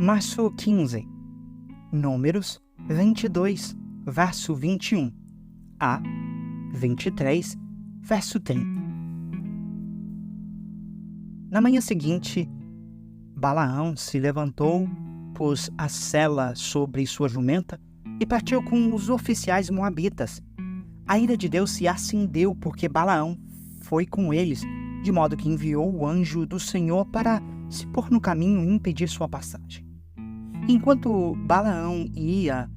Março 15, Números 22, verso 21 a 23, verso 30. Na manhã seguinte, Balaão se levantou, pôs a sela sobre sua jumenta e partiu com os oficiais moabitas. A ira de Deus se acendeu porque Balaão foi com eles, de modo que enviou o anjo do Senhor para se pôr no caminho e impedir sua passagem. Enquanto Balaão ia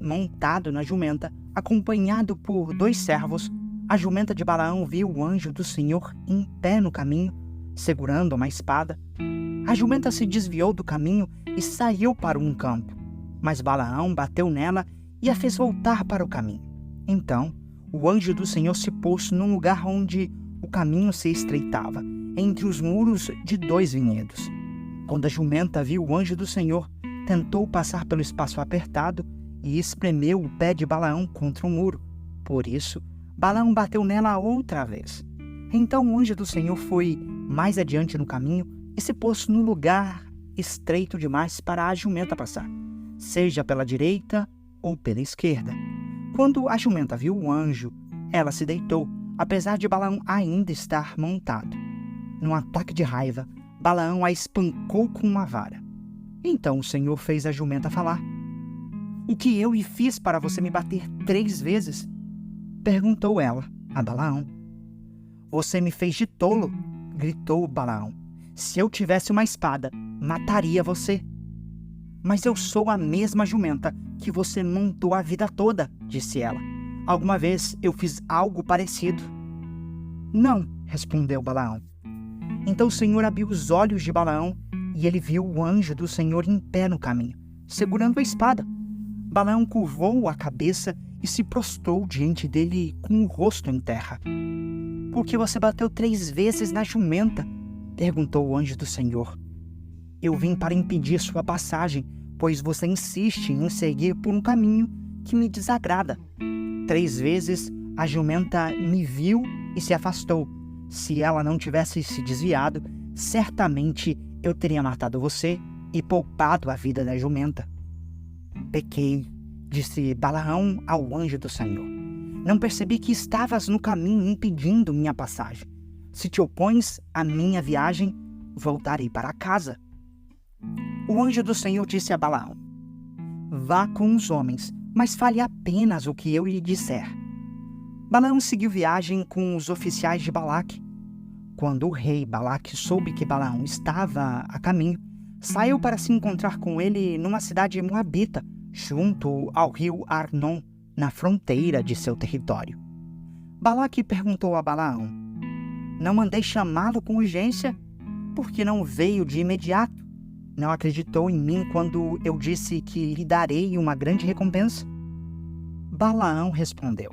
montado na jumenta, acompanhado por 2 servos, a jumenta de Balaão viu o anjo do Senhor em pé no caminho, segurando uma espada. A jumenta se desviou do caminho e saiu para um campo, mas Balaão bateu nela e a fez voltar para o caminho. Então, o anjo do Senhor se pôs num lugar onde o caminho se estreitava, entre os muros de 2 vinhedos. Quando a jumenta viu o anjo do Senhor, tentou passar pelo espaço apertado e espremeu o pé de Balaão contra o muro. Por isso, Balaão bateu nela outra vez. Então o anjo do Senhor foi mais adiante no caminho e se pôs no lugar estreito demais para a jumenta passar, seja pela direita ou pela esquerda. Quando a jumenta viu o anjo, ela se deitou, apesar de Balaão ainda estar montado. Num ataque de raiva, Balaão a espancou com uma vara. Então o Senhor fez a jumenta falar. "O que eu lhe fiz para você me bater 3 vezes?" perguntou ela a Balaão. "Você me fez de tolo", gritou Balaão. "Se eu tivesse uma espada, mataria você." "Mas eu sou a mesma jumenta que você montou a vida toda", disse ela. "Alguma vez eu fiz algo parecido?" "Não", respondeu Balaão. Então o Senhor abriu os olhos de Balaão e ele viu o anjo do Senhor em pé no caminho, segurando a espada. Balaão curvou a cabeça e se prostrou diante dele com o rosto em terra. "Por que você bateu 3 vezes na jumenta?" perguntou o anjo do Senhor. "Eu vim para impedir sua passagem, pois você insiste em seguir por um caminho que me desagrada. 3 vezes a jumenta me viu e se afastou. Se ela não tivesse se desviado, certamente eu teria matado você e poupado a vida da jumenta." "Pequei", disse Balaão ao anjo do Senhor. "Não percebi que estavas no caminho impedindo minha passagem. Se te opões à minha viagem, voltarei para casa." O anjo do Senhor disse a Balaão: "Vá com os homens, mas fale apenas o que eu lhe disser." Balaão seguiu viagem com os oficiais de Balaque. Quando o rei Balaque soube que Balaão estava a caminho, saiu para se encontrar com ele numa cidade moabita, junto ao rio Arnon, na fronteira de seu território. Balaque perguntou a Balaão: "Não mandei chamá-lo com urgência? Por que não veio de imediato? Não acreditou em mim quando eu disse que lhe darei uma grande recompensa?" Balaão respondeu: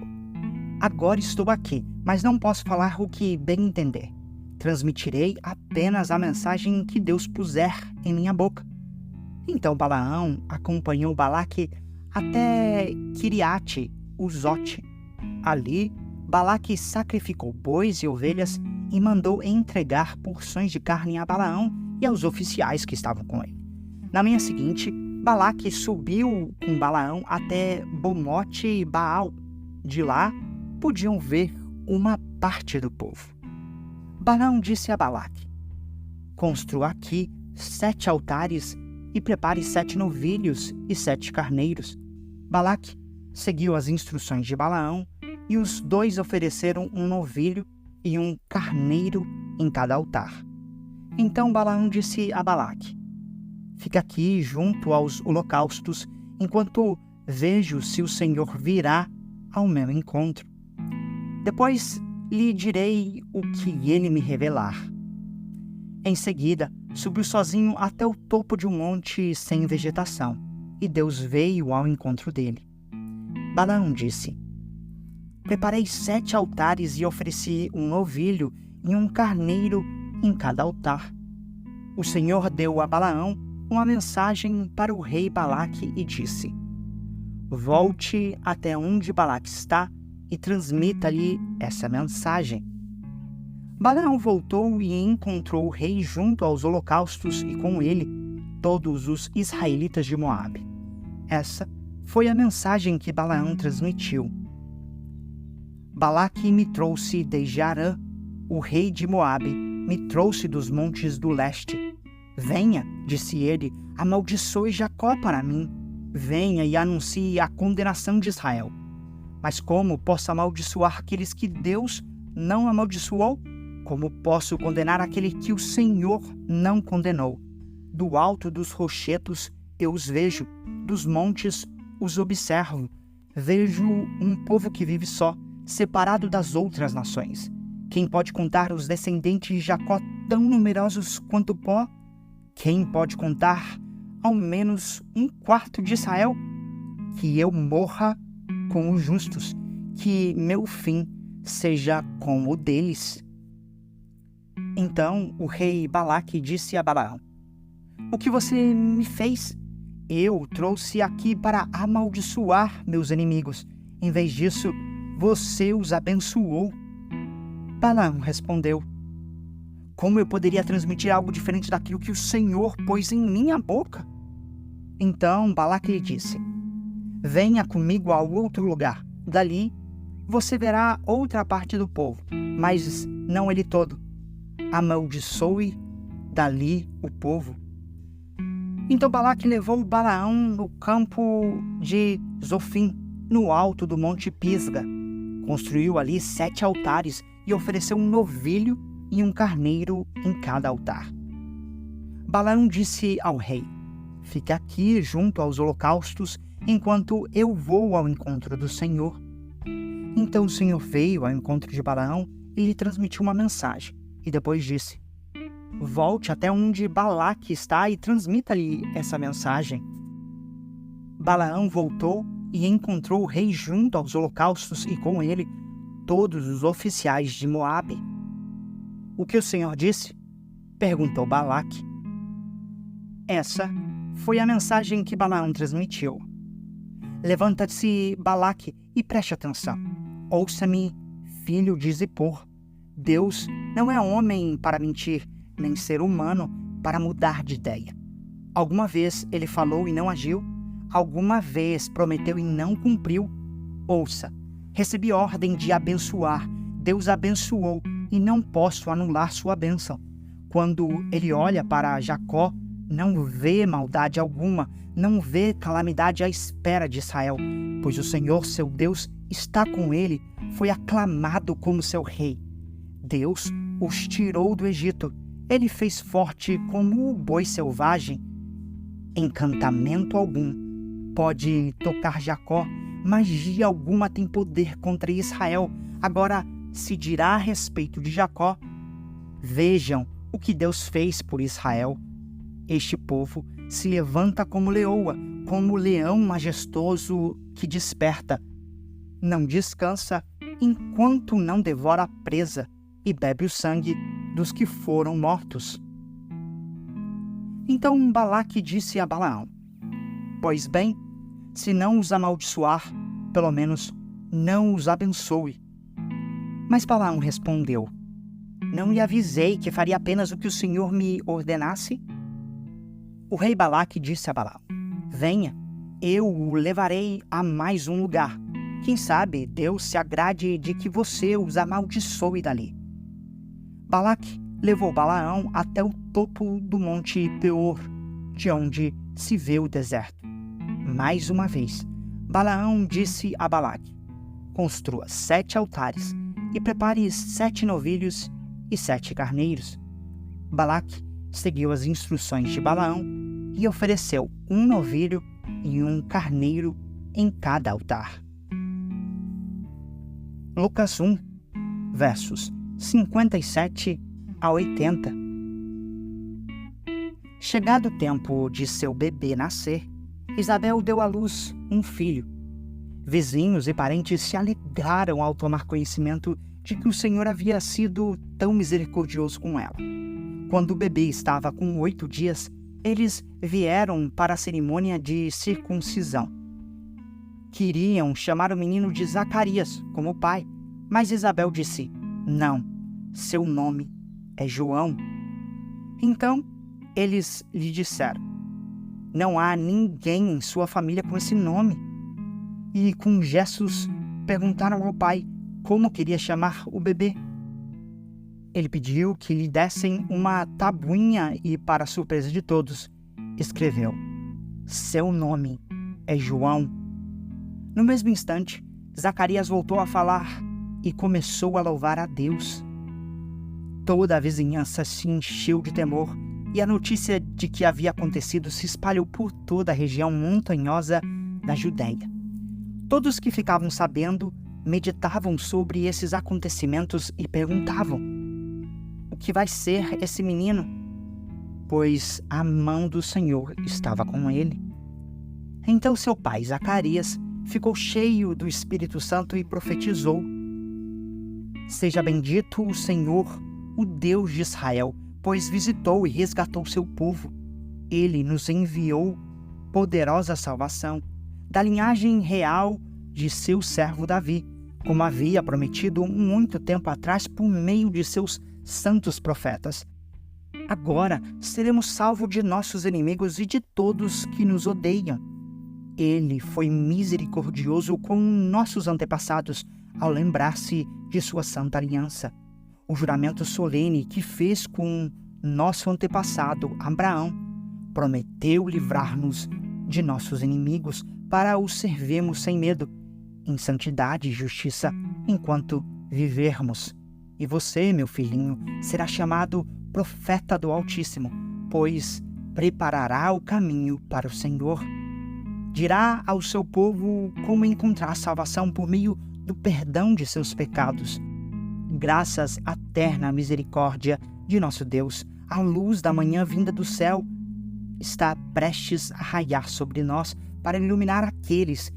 "Agora estou aqui, mas não posso falar o que bem entender. Transmitirei apenas a mensagem que Deus puser em minha boca." Então Balaão acompanhou Balaque até Quiriate-Uzote. Ali, Balaque sacrificou bois e ovelhas e mandou entregar porções de carne a Balaão e aos oficiais que estavam com ele. Na manhã seguinte, Balaque subiu com Balaão até Bomote Baal. De lá, podiam ver uma parte do povo. Balaão disse a Balaque: "Construa aqui 7 altares e prepare 7 novilhos e 7 carneiros." Balaque seguiu as instruções de Balaão e os 2 ofereceram um novilho e um carneiro em cada altar. Então Balaão disse a Balaque: "Fica aqui junto aos holocaustos enquanto vejo se o Senhor virá ao meu encontro. Depois lhe direi o que ele me revelar." Em seguida, subiu sozinho até o topo de um monte sem vegetação, e Deus veio ao encontro dele. Balaão disse: "Preparei 7 altares e ofereci um novilho e um carneiro em cada altar." O Senhor deu a Balaão uma mensagem para o rei Balaque e disse: "Volte até onde Balaque está e transmita-lhe essa mensagem." Balaão voltou e encontrou o rei junto aos holocaustos e com ele todos os israelitas de Moabe. Essa foi a mensagem que Balaão transmitiu. Balaque me trouxe desde Arã, o rei de Moabe me trouxe dos montes do leste. Venha, disse ele, amaldiçoe Jacó para mim. Venha e anuncie a condenação de Israel. Mas como posso amaldiçoar aqueles que Deus não amaldiçoou? Como posso condenar aquele que o Senhor não condenou? Do alto dos rochedos eu os vejo, dos montes os observo. Vejo um povo que vive só, separado das outras nações. Quem pode contar os descendentes de Jacó tão numerosos quanto o pó? Quem pode contar ao menos um quarto de Israel? Que eu morra com os justos, que meu fim seja como o deles. Então o rei Balaque disse a Balaão: o que você me fez? Eu o trouxe aqui para amaldiçoar meus inimigos. Em vez disso, você os abençoou. Balaão respondeu: como eu poderia transmitir algo diferente daquilo que o Senhor pôs em minha boca? Então Balaque lhe disse: venha comigo a outro lugar. Dali você verá outra parte do povo, mas não ele todo. Amaldiçoe dali o povo. Então Balaque levou Balaão no campo de Zofim, no alto do monte Pisga. Construiu ali 7 altares e ofereceu um novilho e um carneiro em cada altar. Balaão disse ao rei: fique aqui junto aos holocaustos, enquanto eu vou ao encontro do Senhor. Então o Senhor veio ao encontro de Balaão e lhe transmitiu uma mensagem, e depois disse: volte até onde Balaque está e transmita-lhe essa mensagem. Balaão voltou e encontrou o rei junto aos holocaustos e com ele todos os oficiais de Moabe. O que o Senhor disse? Perguntou Balaque. Essa foi a mensagem que Balaão transmitiu. Levanta-se, Balaque, e preste atenção. Ouça-me, filho de Zippor. Deus não é homem para mentir, nem ser humano para mudar de ideia. Alguma vez ele falou e não agiu? Alguma vez prometeu e não cumpriu? Ouça, recebi ordem de abençoar. Deus abençoou e não posso anular sua bênção. Quando ele olha para Jacó, não vê maldade alguma, não vê calamidade à espera de Israel, pois o Senhor, seu Deus, está com ele, foi aclamado como seu rei. Deus os tirou do Egito, ele fez forte como o boi selvagem. Encantamento algum pode tocar Jacó, magia alguma tem poder contra Israel. Agora se dirá a respeito de Jacó: vejam o que Deus fez por Israel. Este povo se levanta como leoa, como leão majestoso que desperta. Não descansa enquanto não devora a presa e bebe o sangue dos que foram mortos. Então Balaque disse a Balaão: pois bem, se não os amaldiçoar, pelo menos não os abençoe. Mas Balaão respondeu: não lhe avisei que faria apenas o que o Senhor me ordenasse? O rei Balaque disse a Balaão: venha, eu o levarei a mais um lugar. Quem sabe Deus se agrade de que você os amaldiçoe dali. Balaque levou Balaão até o topo do monte Peor, de onde se vê o deserto. Mais uma vez, Balaão disse a Balaque: construa 7 altares e prepare 7 novilhos e 7 carneiros. Balaque seguiu as instruções de Balaão e ofereceu um novilho e um carneiro em cada altar. Lucas 1, versos 57 a 80. Chegado o tempo de seu bebê nascer, Isabel deu à luz um filho. Vizinhos e parentes se alegraram ao tomar conhecimento de que o Senhor havia sido tão misericordioso com ela. Quando o bebê estava com 8 dias, eles vieram para a cerimônia de circuncisão. Queriam chamar o menino de Zacarias, como pai, mas Isabel disse: não, seu nome é João. Então eles lhe disseram: não há ninguém em sua família com esse nome. E com gestos perguntaram ao pai como queria chamar o bebê. Ele pediu que lhe dessem uma tabuinha e, para surpresa de todos, escreveu: "Seu nome é João." No mesmo instante, Zacarias voltou a falar e começou a louvar a Deus. Toda a vizinhança se encheu de temor e a notícia de que havia acontecido se espalhou por toda a região montanhosa da Judéia. Todos que ficavam sabendo meditavam sobre esses acontecimentos e perguntavam: "O que vai ser esse menino?" Pois a mão do Senhor estava com ele. Então seu pai, Zacarias, ficou cheio do Espírito Santo e profetizou: "Seja bendito o Senhor, o Deus de Israel, pois visitou e resgatou seu povo. Ele nos enviou poderosa salvação, da linhagem real de seu servo Davi, como havia prometido muito tempo atrás por meio de seus santos profetas. Agora seremos salvos de nossos inimigos e de todos que nos odeiam. Ele foi misericordioso com nossos antepassados ao lembrar-se de sua santa aliança, o juramento solene que fez com nosso antepassado Abraão. Prometeu livrar-nos de nossos inimigos para o servirmos sem medo, em santidade e justiça, enquanto vivermos. E você, meu filhinho, será chamado profeta do Altíssimo, pois preparará o caminho para o Senhor. Dirá ao seu povo como encontrar salvação por meio do perdão de seus pecados. Graças à terna misericórdia de nosso Deus, a luz da manhã vinda do céu está prestes a raiar sobre nós para iluminar aqueles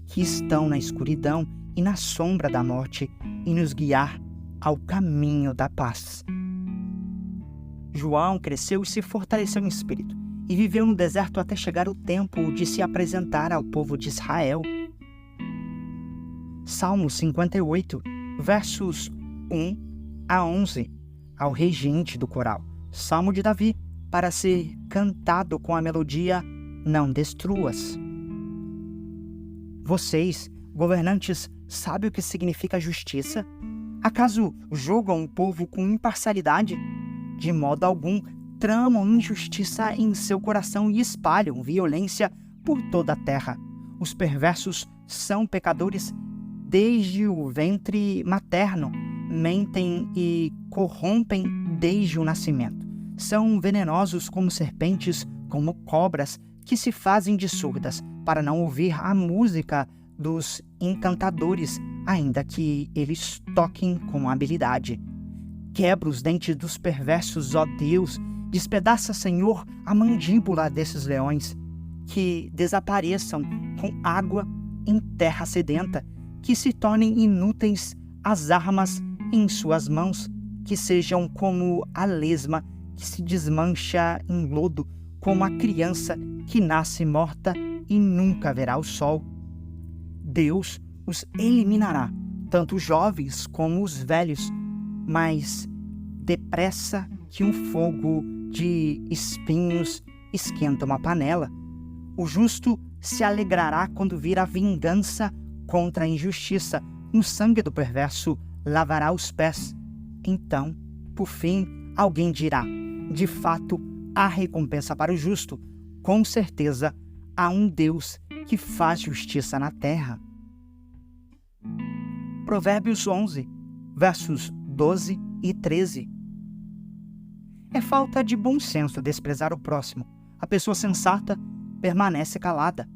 que estão na escuridão e na sombra da morte e nos guiar ao caminho da paz." João cresceu e se fortaleceu em espírito e viveu no deserto até chegar o tempo de se apresentar ao povo de Israel. Salmo 58, versos 1 a 11, ao regente do coral. Salmo de Davi, para ser cantado com a melodia "Não destruas." Vocês, governantes, sabem o que significa justiça? Acaso julgam o povo com imparcialidade? De modo algum, tramam injustiça em seu coração e espalham violência por toda a terra. Os perversos são pecadores desde o ventre materno, mentem e corrompem desde o nascimento. São venenosos como serpentes, como cobras, que se fazem de surdas para não ouvir a música dos encantadores, ainda que eles toquem com habilidade. Quebra os dentes dos perversos, ó Deus, despedaça, Senhor, a mandíbula desses leões. Que desapareçam com água em terra sedenta, que se tornem inúteis as armas em suas mãos, que sejam como a lesma que se desmancha em lodo, como a criança que nasce morta e nunca verá o sol. Deus os eliminará, tanto os jovens como os velhos, mas depressa que um fogo de espinhos esquenta uma panela. O justo se alegrará quando vir a vingança contra a injustiça. No sangue do perverso lavará os pés. Então, por fim, alguém dirá: de fato, há recompensa para o justo. Com certeza, há um Deus que faz justiça na terra. Provérbios 11, versos 12 e 13. É falta de bom senso desprezar o próximo. A pessoa sensata permanece calada.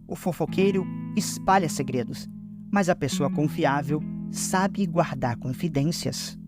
O fofoqueiro espalha segredos, mas a pessoa confiável sabe guardar confidências.